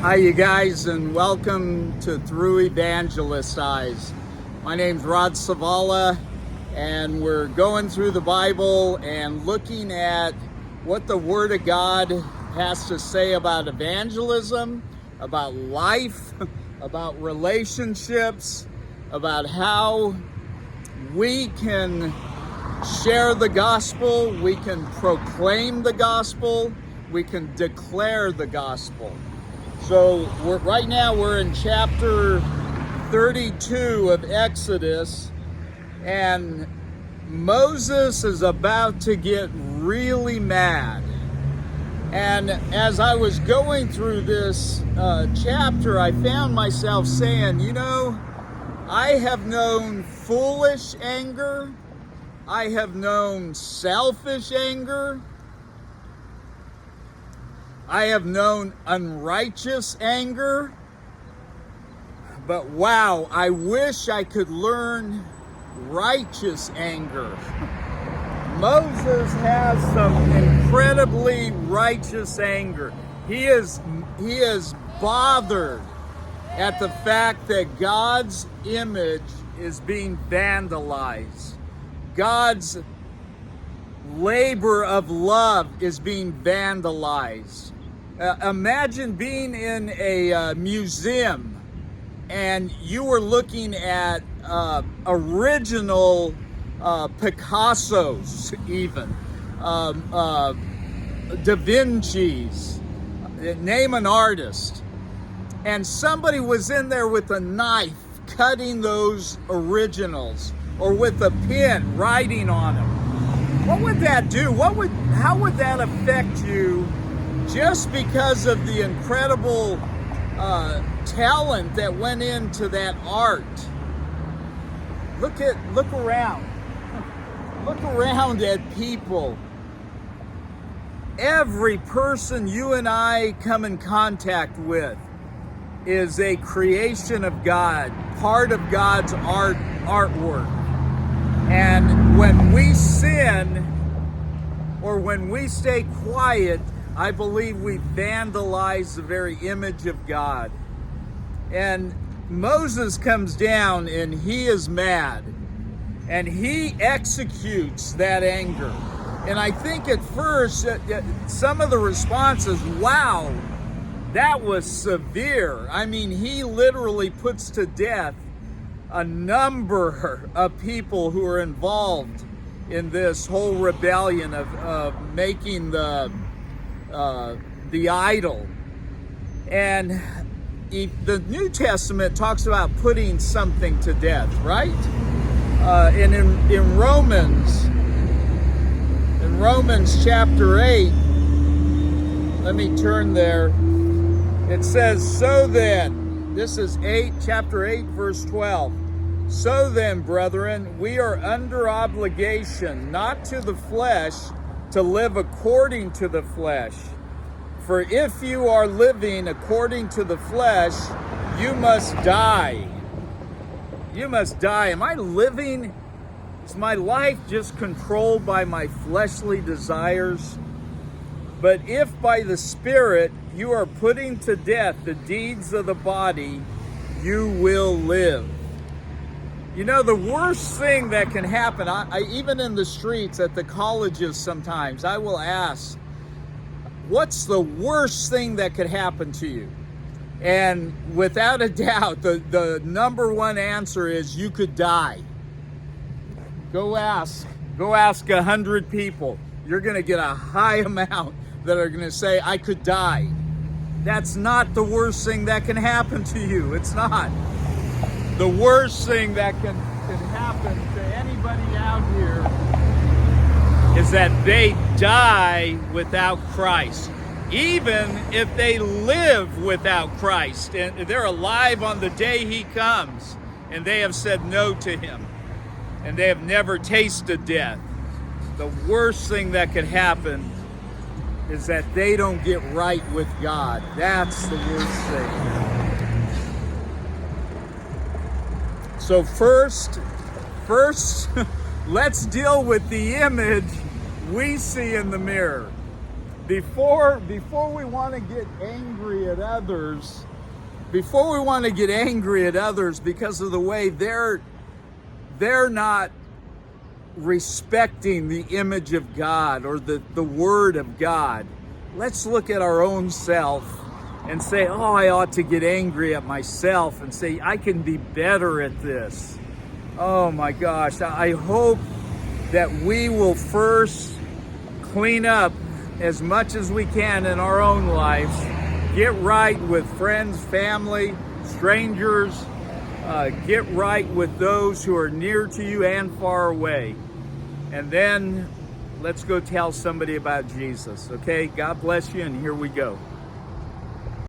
Hi, you guys, and welcome to Through Evangelist Eyes. My name's Rod Savala, and we're going through the Bible and looking at what the Word of God has to say about evangelism, about life, about relationships, about how we can share the gospel, we can proclaim the gospel, we can declare the gospel. So right now we're in chapter 32 of Exodus, and Moses is about to get really mad. And as I was going through this chapter, I found myself saying, I have known foolish anger, I have known selfish anger, I have known unrighteous anger, but wow, I wish I could learn righteous anger. Moses has some incredibly righteous anger. He is bothered at the fact that God's image is being vandalized. God's labor of love is being vandalized. Imagine being in a museum and you were looking at original Picasso's, even Da Vinci's, name an artist, and somebody was in there with a knife cutting those originals, or with a pen writing on them. What would that do? How would that affect you, just because of the incredible talent that went into that art? Look around. Look around at people. Every person you and I come in contact with is a creation of God, part of God's artwork. And when we sin, or when we stay quiet, I believe we vandalize the very image of God. And Moses comes down and he is mad, and he executes that anger. And I think at first some of the responses, wow, that was severe. I mean, he literally puts to death a number of people who are involved in this whole rebellion of making the idol. And the New Testament talks about putting something to death, right? And in Romans chapter 8, let me turn there. It says, so then, this is chapter 8, verse 12. So then, brethren, we are under obligation, not to the flesh, to live according to the flesh. For if you are living according to the flesh, you must die. You must die. Am I living? Is my life just controlled by my fleshly desires? But if by the Spirit you are putting to death the deeds of the body, you will live. You know, the worst thing that can happen, I even in the streets at the colleges sometimes, I will ask, what's the worst thing that could happen to you? And without a doubt, the number one answer is you could die. Go ask 100 people. You're going to get a high amount that are going to say, I could die. That's not the worst thing that can happen to you. It's not. The worst thing that can happen to anybody out here is that they die without Christ. Even if they live without Christ, and they're alive on the day he comes, and they have said no to him, and they have never tasted death, the worst thing that could happen is that they don't get right with God. That's the worst thing. So first, let's deal with the image we see in the mirror. before we want to get angry at others, because of the way they're not respecting the image of God or the Word of God, let's look at our own self and say, oh, I ought to get angry at myself and say, I can be better at this. Oh my gosh, I hope that we will first clean up as much as we can in our own lives, get right with friends, family, strangers, get right with those who are near to you and far away. And then let's go tell somebody about Jesus, okay? God bless you, and here we go.